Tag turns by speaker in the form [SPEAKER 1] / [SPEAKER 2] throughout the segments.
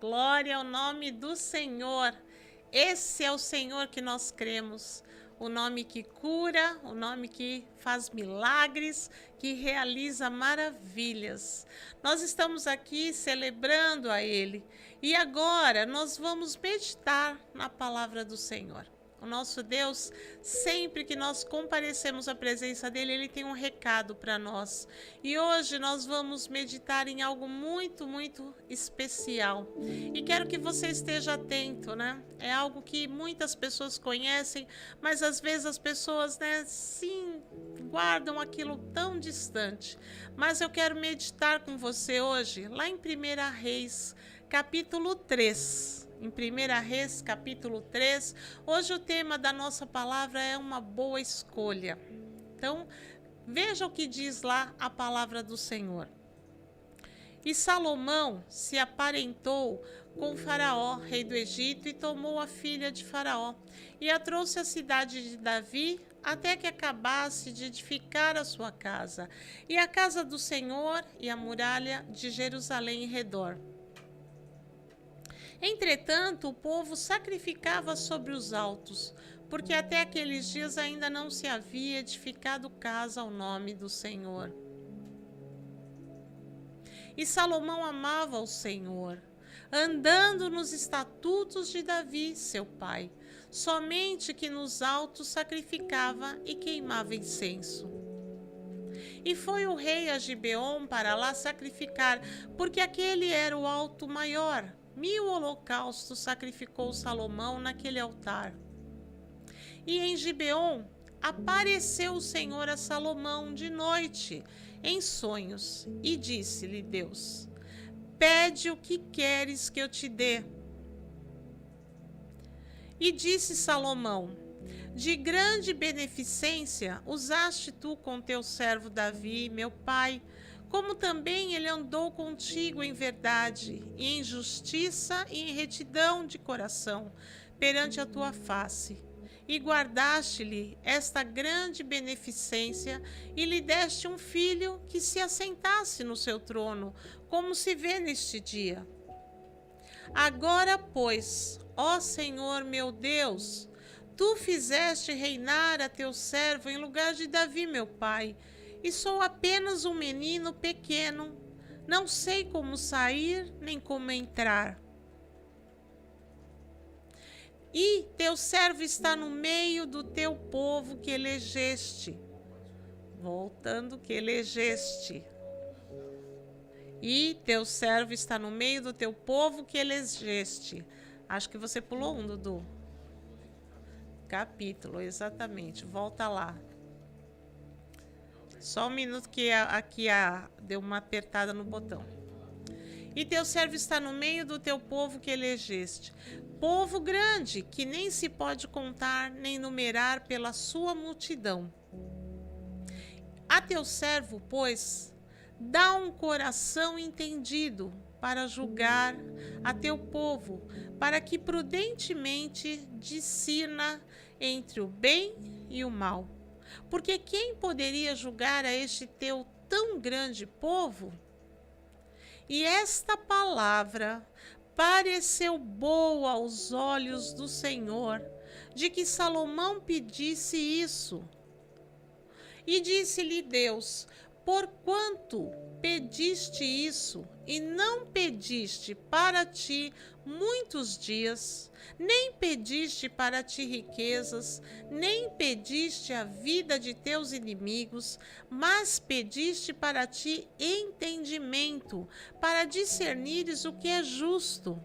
[SPEAKER 1] Glória ao nome do Senhor. Esse é o Senhor que nós cremos. O nome que cura, o nome que faz milagres, que realiza maravilhas. Nós estamos aqui celebrando a Ele. E agora nós vamos meditar na palavra do Senhor. O nosso Deus, sempre que nós comparecemos à presença dEle, Ele tem um recado para nós. E hoje nós vamos meditar em algo muito, muito especial. E quero que você esteja atento, né? É algo que muitas pessoas conhecem, mas às vezes as pessoas, né, sim, guardam aquilo tão distante. Mas eu quero meditar com você hoje, lá em 1 Reis, capítulo 3. Em 1 Reis, capítulo 3, hoje o tema da nossa palavra é uma boa escolha. Então, veja o que diz lá a palavra do Senhor. E Salomão se aparentou com Faraó, rei do Egito, e tomou a filha de Faraó, e a trouxe à cidade de Davi, até que acabasse de edificar a sua casa, e a casa do Senhor, e a muralha de Jerusalém em redor. Entretanto, o povo sacrificava sobre os altos, porque até aqueles dias ainda não se havia edificado casa ao nome do Senhor. E Salomão amava o Senhor, andando nos estatutos de Davi, seu pai, somente que nos altos sacrificava e queimava incenso. E foi o rei a Gibeon para lá sacrificar, porque aquele era o alto maior. 1000 holocaustos sacrificou Salomão naquele altar. E em Gibeon apareceu o Senhor a Salomão de noite, em sonhos, e disse-lhe Deus: pede o que queres que eu te dê. E disse Salomão: de grande beneficência usaste tu com teu servo Davi, meu pai, como também ele andou contigo em verdade, e em justiça e em retidão de coração, perante a tua face. E guardaste-lhe esta grande beneficência, e lhe deste um filho que se assentasse no seu trono, como se vê neste dia. Agora, pois, ó Senhor meu Deus, tu fizeste reinar a teu servo em lugar de Davi, meu pai, e sou apenas um menino pequeno, não sei como sair nem como entrar. E teu servo está no meio do teu povo que elegeste. Voltando, que elegeste. E teu servo está no meio do teu povo que elegeste. Acho que você pulou um, Dudu. Capítulo, exatamente. Volta lá. Só um minuto que aqui deu uma apertada no botão. E teu servo está no meio do teu povo que elegeste, povo grande, que nem se pode contar nem numerar pela sua multidão. A teu servo, pois, dá um coração entendido para julgar a teu povo, para que prudentemente discirna entre o bem e o mal. Porque quem poderia julgar a este teu tão grande povo? E esta palavra pareceu boa aos olhos do Senhor, de que Salomão pedisse isso. E disse-lhe Deus: porquanto pediste isso, e não pediste para ti muitos dias, nem pediste para ti riquezas, nem pediste a vida de teus inimigos, mas pediste para ti entendimento, para discernires o que é justo.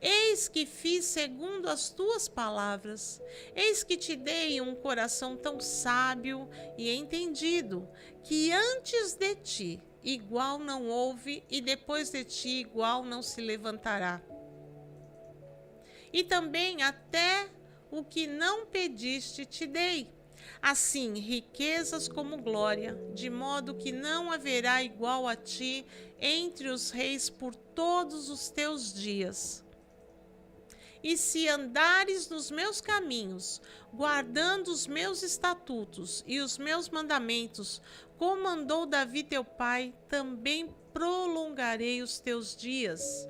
[SPEAKER 1] Eis que fiz segundo as tuas palavras, eis que te dei um coração tão sábio e entendido, que antes de ti igual não houve, e depois de ti igual não se levantará. E também até o que não pediste te dei, assim riquezas como glória, de modo que não haverá igual a ti entre os reis por todos os teus dias. E se andares nos meus caminhos, guardando os meus estatutos e os meus mandamentos, como mandou Davi teu pai, também prolongarei os teus dias.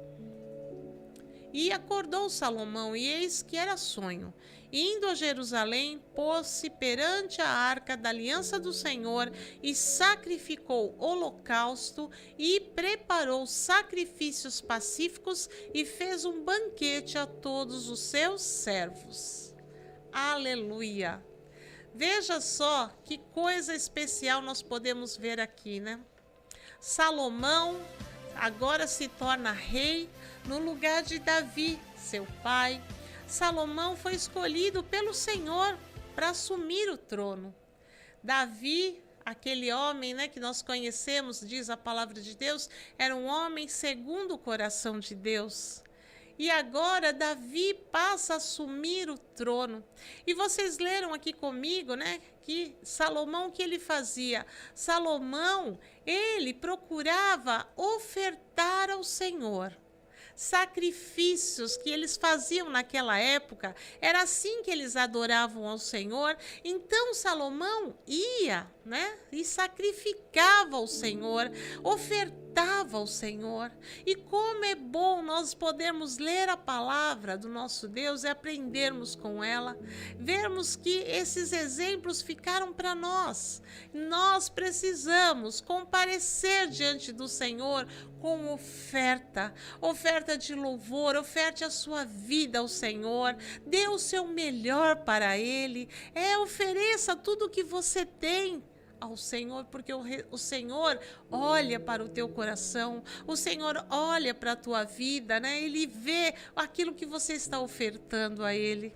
[SPEAKER 1] E acordou Salomão, e eis que era sonho. Indo a Jerusalém, pôs-se perante a arca da aliança do Senhor e sacrificou holocausto e preparou sacrifícios pacíficos e fez um banquete a todos os seus servos. Aleluia! Veja só que coisa especial nós podemos ver aqui, né? Salomão agora se torna rei no lugar de Davi, seu pai. Salomão foi escolhido pelo Senhor para assumir o trono. Davi, aquele homem, né, que nós conhecemos, diz a palavra de Deus, era um homem segundo o coração de Deus. E agora Davi passa a assumir o trono. E vocês leram aqui comigo, né, que Salomão, o que ele fazia? Salomão, ele procurava ofertar ao Senhor sacrifícios que eles faziam naquela época. Era assim que eles adoravam ao Senhor. Então Salomão ia, né, e sacrificava ao Senhor, ofertava ao Senhor. E como é bom nós podermos ler a palavra do nosso Deus e aprendermos com ela, vermos que esses exemplos ficaram para nós. Nós precisamos comparecer diante do Senhor com oferta de louvor. Oferte a sua vida ao Senhor, dê o seu melhor para Ele, ofereça tudo o que você tem ao Senhor, porque o Senhor olha para o teu coração, o Senhor olha para a tua vida, né? Ele vê aquilo que você está ofertando a Ele.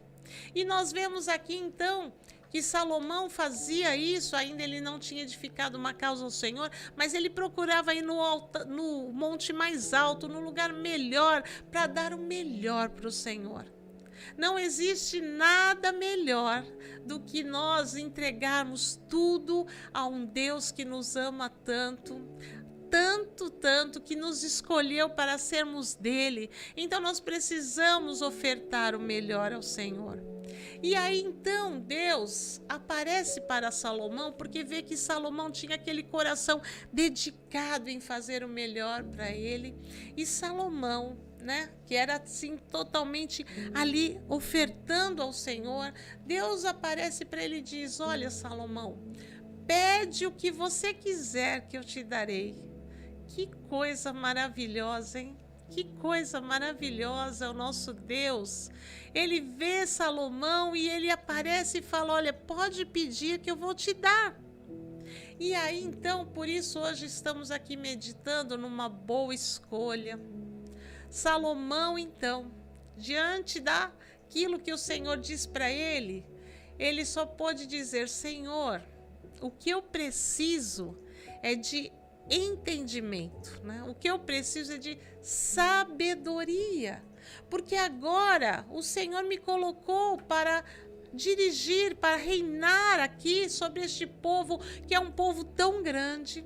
[SPEAKER 1] E nós vemos aqui então que Salomão fazia isso, ainda ele não tinha edificado uma casa ao Senhor, mas ele procurava ir no monte mais alto, no lugar melhor, para dar o melhor para o Senhor. Não existe nada melhor do que nós entregarmos tudo a um Deus que nos ama tanto, tanto, que nos escolheu para sermos dele. Então nós precisamos ofertar o melhor ao Senhor. E aí então Deus aparece para Salomão, porque vê que Salomão tinha aquele coração dedicado em fazer o melhor para ele. E Salomão, né, que era assim totalmente ali ofertando ao Senhor, Deus aparece para ele e diz: olha, Salomão, pede o que você quiser que eu te darei. Que coisa maravilhosa, hein? Que coisa maravilhosa o nosso Deus. Ele vê Salomão e ele aparece e fala: olha, pode pedir que eu vou te dar. E aí então, por isso hoje estamos aqui meditando numa boa escolha. Salomão então, diante daquilo que o Senhor diz para ele, ele só pôde dizer: Senhor, o que eu preciso é de entendimento, né? O que eu preciso é de sabedoria, porque agora o Senhor me colocou para dirigir, para reinar aqui sobre este povo, que é um povo tão grande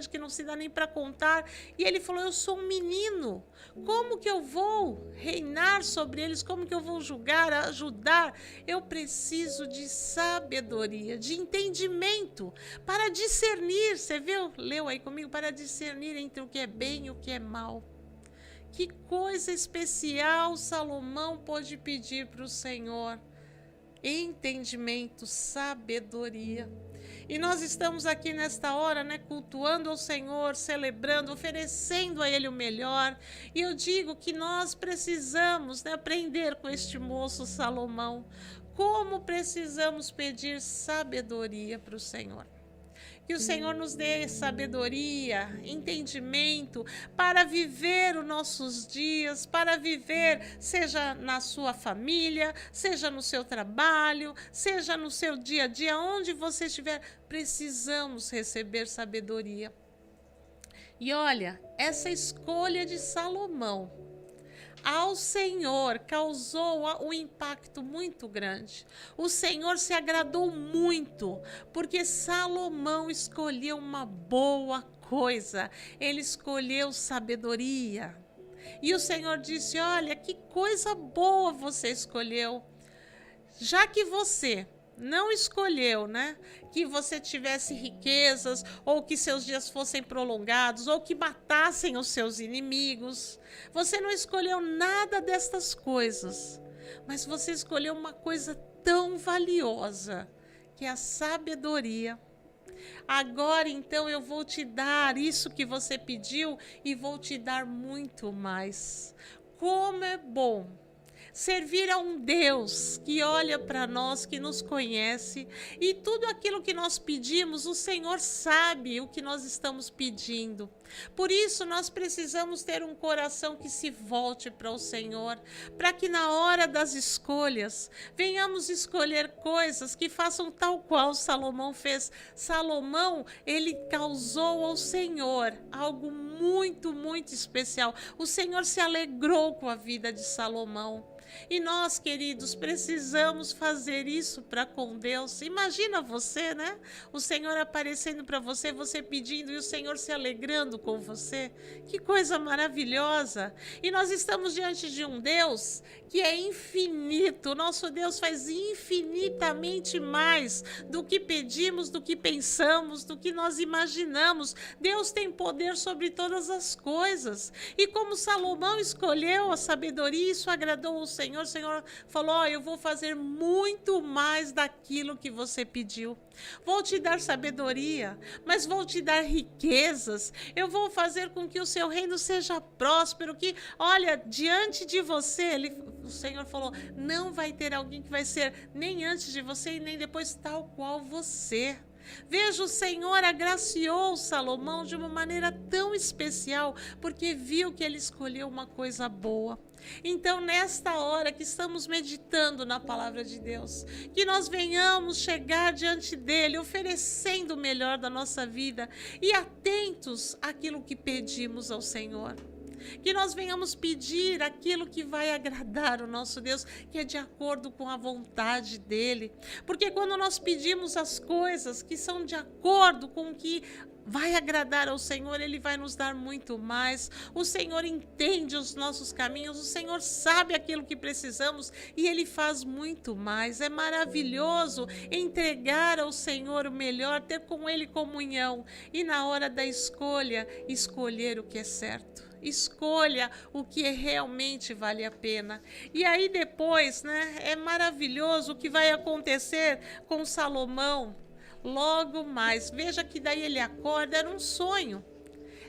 [SPEAKER 1] que não se dá nem para contar. E ele falou: eu sou um menino, como que eu vou reinar sobre eles? Como que eu vou julgar, ajudar? Eu preciso de sabedoria, de entendimento, para discernir. Você viu? Leu aí comigo? Para discernir entre o que é bem e o que é mal. Que coisa especial Salomão pôde pedir para o Senhor: entendimento, sabedoria. E nós estamos aqui nesta hora, né, cultuando ao Senhor, celebrando, oferecendo a Ele o melhor. E eu digo que nós precisamos, né, aprender com este moço Salomão, como precisamos pedir sabedoria para o Senhor. Que o Senhor nos dê sabedoria, entendimento para viver os nossos dias, para viver, seja na sua família, seja no seu trabalho, seja no seu dia a dia, onde você estiver, precisamos receber sabedoria. E olha, essa escolha de Salomão ao Senhor causou um impacto muito grande. O Senhor se agradou muito, porque Salomão escolheu uma boa coisa. Ele escolheu sabedoria. E o Senhor disse: olha, que coisa boa você escolheu. Já que você não escolheu, né, que você tivesse riquezas, ou que seus dias fossem prolongados, ou que matassem os seus inimigos. Você não escolheu nada destas coisas, mas você escolheu uma coisa tão valiosa, que é a sabedoria. Agora, então, eu vou te dar isso que você pediu e vou te dar muito mais. Como é bom servir a um Deus que olha para nós, que nos conhece, e tudo aquilo que nós pedimos, o Senhor sabe o que nós estamos pedindo. Por isso, nós precisamos ter um coração que se volte para o Senhor, para que na hora das escolhas, venhamos escolher coisas que façam tal qual Salomão fez. Salomão, ele causou ao Senhor algo muito, muito especial. O Senhor se alegrou com a vida de Salomão. E nós, queridos, precisamos fazer isso para com Deus. Imagina você, né? O Senhor aparecendo para você, você pedindo e o Senhor se alegrando com você. Que coisa maravilhosa! E nós estamos diante de um Deus que é infinito. O nosso Deus faz infinitamente mais do que pedimos, do que pensamos, do que nós imaginamos. Deus tem poder sobre todas as coisas. E como Salomão escolheu a sabedoria, isso agradou o Senhor. O Senhor falou: eu vou fazer muito mais daquilo que você pediu. Vou te dar sabedoria, mas vou te dar riquezas. Eu vou fazer com que o seu reino seja próspero, que, olha, diante de você, o Senhor falou, não vai ter alguém que vai ser nem antes de você e nem depois tal qual você. Veja, o Senhor agraciou Salomão de uma maneira tão especial, porque viu que ele escolheu uma coisa boa. Então, nesta hora que estamos meditando na palavra de Deus, que nós venhamos chegar diante dele, oferecendo o melhor da nossa vida e atentos àquilo que pedimos ao Senhor. Que nós venhamos pedir aquilo que vai agradar o nosso Deus, que é de acordo com a vontade dele. Porque quando nós pedimos as coisas que são de acordo com o que vai agradar ao Senhor, ele vai nos dar muito mais. O Senhor entende os nossos caminhos, o Senhor sabe aquilo que precisamos e ele faz muito mais. É maravilhoso entregar ao Senhor o melhor, ter com ele comunhão e na hora da escolha, escolher o que é certo. Escolha o que realmente vale a pena. E aí depois, né, é maravilhoso o que vai acontecer com Salomão. Logo mais, veja que daí ele acorda, era um sonho.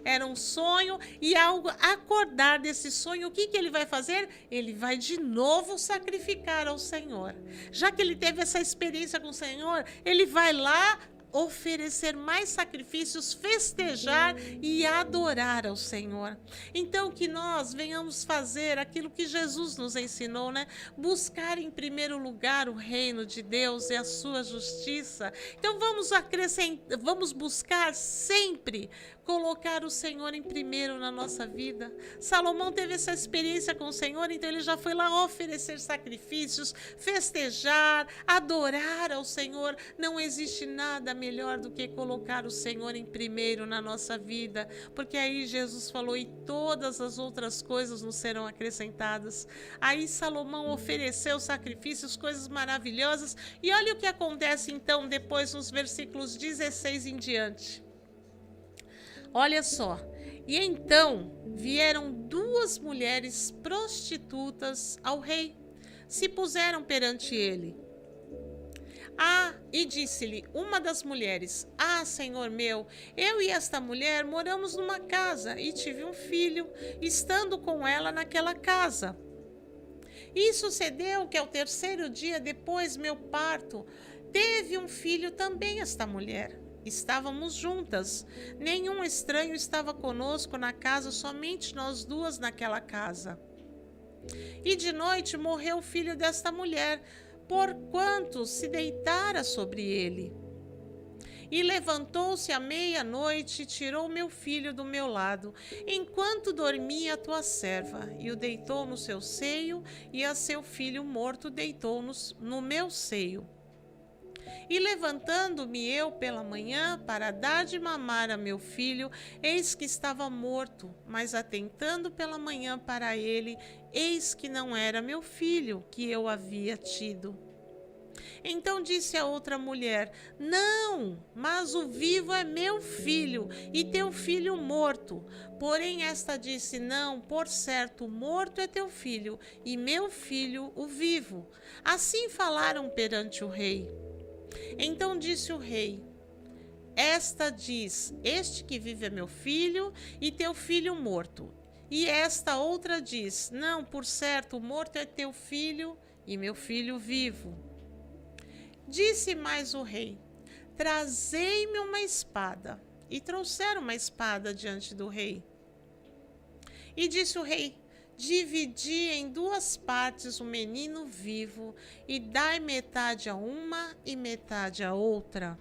[SPEAKER 1] Era um sonho e ao acordar desse sonho, o que ele vai fazer? Ele vai de novo sacrificar ao Senhor. Já que ele teve essa experiência com o Senhor, ele vai lá oferecer mais sacrifícios, festejar e adorar ao Senhor. Então que nós venhamos fazer aquilo que Jesus nos ensinou, né? Buscar em primeiro lugar o reino de Deus e a sua justiça. Então vamos buscar sempre colocar o Senhor em primeiro na nossa vida. Salomão teve essa experiência com o Senhor, então ele já foi lá oferecer sacrifícios, festejar, adorar ao Senhor. Não existe nada melhor do que colocar o Senhor em primeiro na nossa vida, porque aí Jesus falou, e todas as outras coisas nos serão acrescentadas. Aí Salomão ofereceu sacrifícios, coisas maravilhosas, e olha o que acontece então depois nos versículos 16 em diante. Olha só, e então vieram duas mulheres prostitutas ao rei, se puseram perante ele. E disse-lhe uma das mulheres, Senhor meu, eu e esta mulher moramos numa casa e tive um filho, estando com ela naquela casa. E sucedeu que ao terceiro dia depois meu parto, teve um filho também esta mulher. Estávamos juntas, nenhum estranho estava conosco na casa, somente nós duas naquela casa. E de noite morreu o filho desta mulher, porquanto se deitara sobre ele. E levantou-se à meia-noite e tirou meu filho do meu lado, enquanto dormia a tua serva, e o deitou no seu seio, e a seu filho morto deitou no meu seio. E levantando-me eu pela manhã para dar de mamar a meu filho, eis que estava morto, mas atentando pela manhã para ele, eis que não era meu filho que eu havia tido. Então disse a outra mulher: Não, mas o vivo é meu filho, e teu filho morto. Porém esta disse: Não, por certo, o morto é teu filho, e meu filho o vivo. Assim falaram perante o rei. Então disse o rei: Esta diz: Este que vive é meu filho, e teu filho morto. E esta outra diz: Não, por certo, o morto é teu filho, e meu filho vivo. Disse mais o rei: Trazei-me uma espada. E trouxeram uma espada diante do rei. E disse o rei: Dividi em duas partes o menino vivo, e dai metade a uma e metade a outra.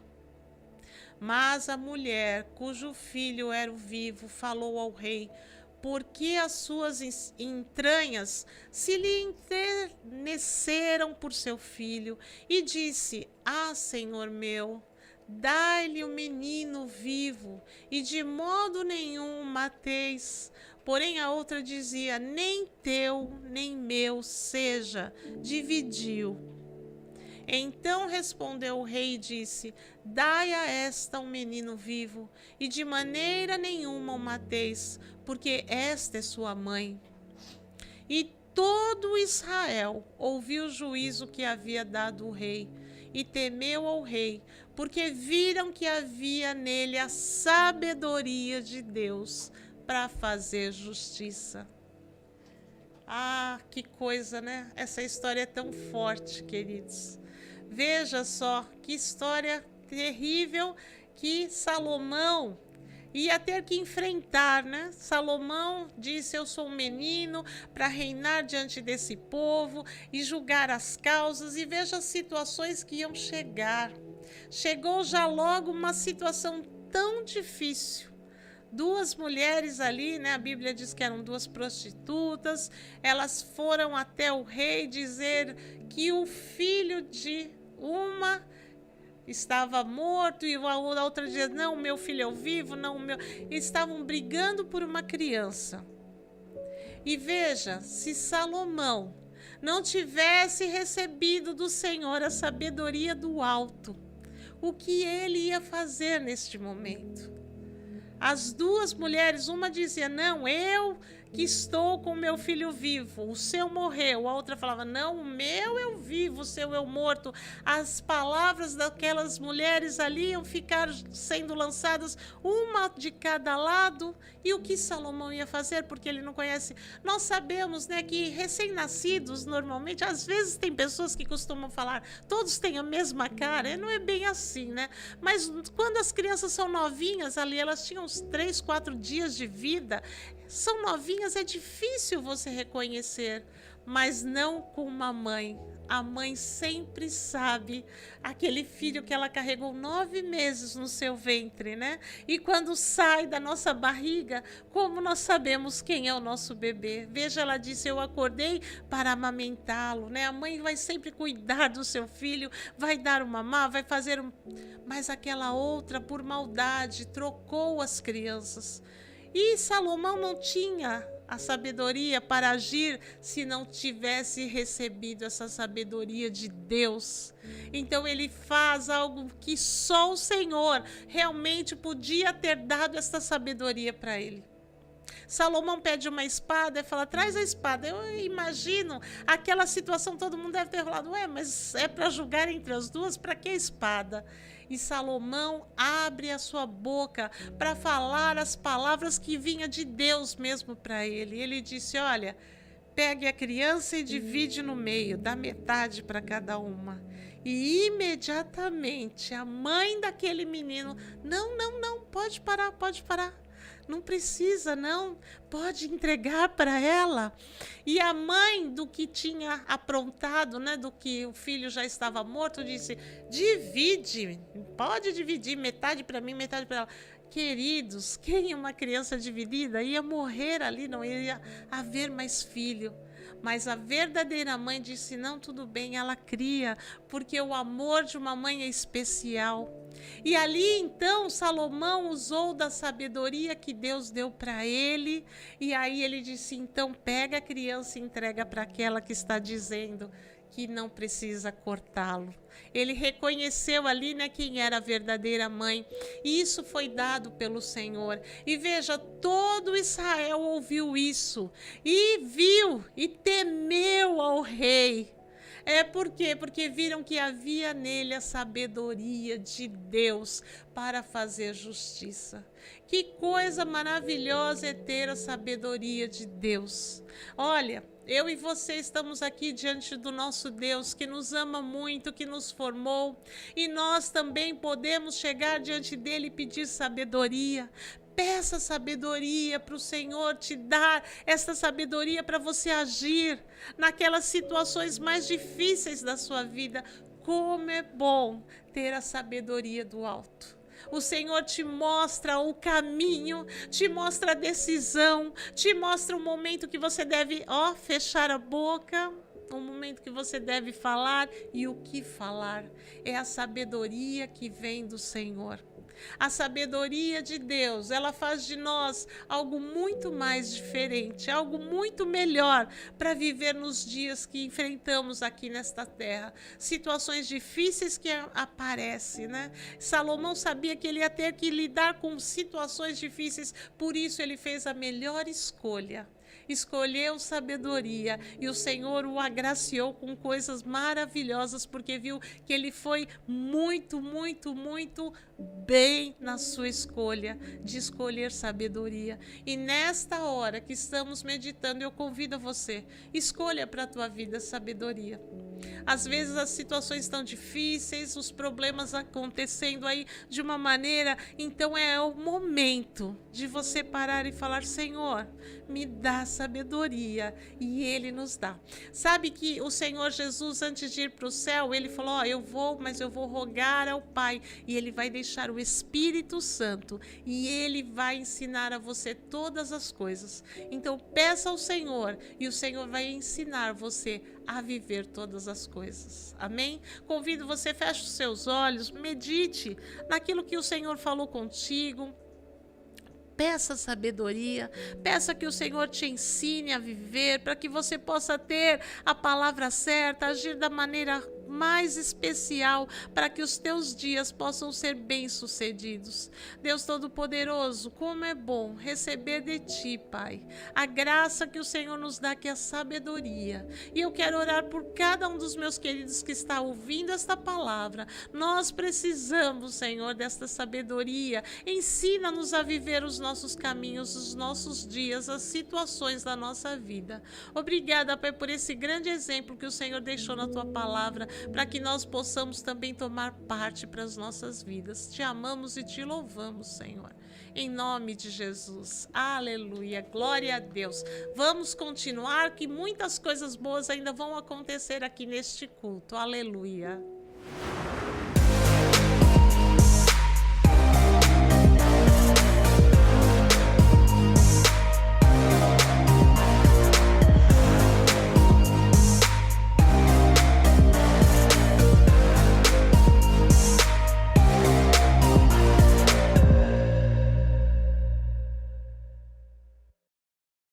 [SPEAKER 1] Mas a mulher, cujo filho era o vivo, falou ao rei: Porque as suas entranhas se lhe enterneceram por seu filho, e disse: Ah, Senhor meu, dai-lhe o menino vivo, e de modo nenhum o mateis. Porém a outra dizia: Nem teu, nem meu seja. Dividiu. Então respondeu o rei e disse: Dai a esta um menino vivo, e de maneira nenhuma o mateis, porque esta é sua mãe. E todo Israel ouviu o juízo que havia dado o rei, e temeu ao rei, porque viram que havia nele a sabedoria de Deus para fazer justiça. Ah, que coisa, né? Essa história é tão forte, queridos. Veja só que história terrível que Salomão ia ter que enfrentar, né? Salomão disse: Eu sou um menino para reinar diante desse povo e julgar as causas, e veja as situações que iam chegar. Chegou já logo uma situação tão difícil. Duas mulheres ali, né? A Bíblia diz que eram duas prostitutas. Elas foram até o rei dizer que o filho de uma estava morto, e a outra dizia: Não, meu filho é vivo, não, meu. Estavam brigando por uma criança. E veja, se Salomão não tivesse recebido do Senhor a sabedoria do alto, o que ele ia fazer neste momento? As duas mulheres, uma dizia: Não, eu que estou com meu filho vivo, o seu morreu. A outra falava: Não, o meu eu vivo, o seu eu morto. As palavras daquelas mulheres ali iam ficar sendo lançadas, uma de cada lado. E o que Salomão ia fazer? Porque ele não conhece. Nós sabemos, né, que recém-nascidos, normalmente, às vezes tem pessoas que costumam falar: todos têm a mesma cara. Não é bem assim, né? Mas quando as crianças são novinhas ali, elas tinham uns 3, 4 dias de vida, são novinhas, é difícil você reconhecer, mas não com uma mãe. A mãe sempre sabe aquele filho que ela carregou 9 meses no seu ventre, né? E quando sai da nossa barriga, como nós sabemos quem é o nosso bebê? Veja, ela disse: Eu acordei para amamentá-lo, né? A mãe vai sempre cuidar do seu filho, vai dar o mamar, vai fazer Mas aquela outra, por maldade, trocou as crianças. E Salomão não tinha a sabedoria para agir se não tivesse recebido essa sabedoria de Deus. Então ele faz algo que só o Senhor realmente podia ter dado essa sabedoria para ele. Salomão pede uma espada e fala: Traz a espada. Eu imagino aquela situação, todo mundo deve ter rolado: Ué, mas é para julgar entre as duas? Para que a espada? E Salomão abre a sua boca para falar as palavras que vinha de Deus mesmo para ele. Ele disse: Olha, pegue a criança e divide no meio, dá metade para cada uma. E imediatamente a mãe daquele menino: Não, pode parar. Não precisa, não. Pode entregar para ela. E a mãe, do que tinha aprontado, né, do que o filho já estava morto, disse: Divide, pode dividir, metade para mim, metade para ela. Queridos, quem é uma criança dividida ia morrer ali, não ia haver mais filho. Mas a verdadeira mãe disse: Não, tudo bem, ela cria, porque o amor de uma mãe é especial. E ali então Salomão usou da sabedoria que Deus deu para ele, e aí ele disse: Então pega a criança e entrega para aquela que está dizendo que não precisa cortá-lo. Ele reconheceu ali, né, quem era a verdadeira mãe. E isso foi dado pelo Senhor. E veja, todo Israel ouviu isso. E viu e temeu ao rei. Por quê? Porque viram que havia nele a sabedoria de Deus para fazer justiça. Que coisa maravilhosa é ter a sabedoria de Deus. Olha, eu e você estamos aqui diante do nosso Deus, que nos ama muito, que nos formou, e nós também podemos chegar diante dele e pedir sabedoria. Peça sabedoria para o Senhor te dar essa sabedoria para você agir naquelas situações mais difíceis da sua vida. Como é bom ter a sabedoria do alto. O Senhor te mostra o caminho, te mostra a decisão, te mostra o momento que você deve, fechar a boca, o momento que você deve falar e o que falar. É a sabedoria que vem do Senhor. A sabedoria de Deus, ela faz de nós algo muito mais diferente, algo muito melhor para viver nos dias que enfrentamos aqui nesta terra. Situações difíceis que aparecem, né? Salomão sabia que ele ia ter que lidar com situações difíceis, por isso ele fez a melhor escolha. Escolheu sabedoria e o Senhor o agraciou com coisas maravilhosas, porque viu que ele foi muito, muito, muito bem na sua escolha de escolher sabedoria. E nesta hora que estamos meditando, eu convido você, escolha para a tua vida sabedoria. Às vezes as situações estão difíceis, os problemas acontecendo aí de uma maneira, então é o momento de você parar e falar: Senhor, me dá sabedoria, e Ele nos dá. Sabe que o Senhor Jesus, antes de ir para o céu, Ele falou: eu vou, mas eu vou rogar ao Pai, e Ele vai deixar o Espírito Santo, e Ele vai ensinar a você todas as coisas. Então peça ao Senhor, e o Senhor vai ensinar você a viver todas as coisas. Amém? Convido você, feche os seus olhos, medite naquilo que o Senhor falou contigo. Peça sabedoria, peça que o Senhor te ensine a viver, para que você possa ter a palavra certa, agir da maneira mais especial, para que os teus dias possam ser bem-sucedidos. Deus Todo-Poderoso, como é bom receber de Ti, Pai, a graça que o Senhor nos dá, que é a sabedoria. E eu quero orar por cada um dos meus queridos que está ouvindo esta palavra. Nós precisamos, Senhor, desta sabedoria. Ensina-nos a viver os nossos caminhos, os nossos dias, as situações da nossa vida. Obrigada, Pai, por esse grande exemplo que o Senhor deixou na Tua palavra, para que nós possamos também tomar parte para as nossas vidas. Te amamos e te louvamos, Senhor. Em nome de Jesus. Aleluia. Glória a Deus. Vamos continuar, que muitas coisas boas ainda vão acontecer aqui neste culto. Aleluia.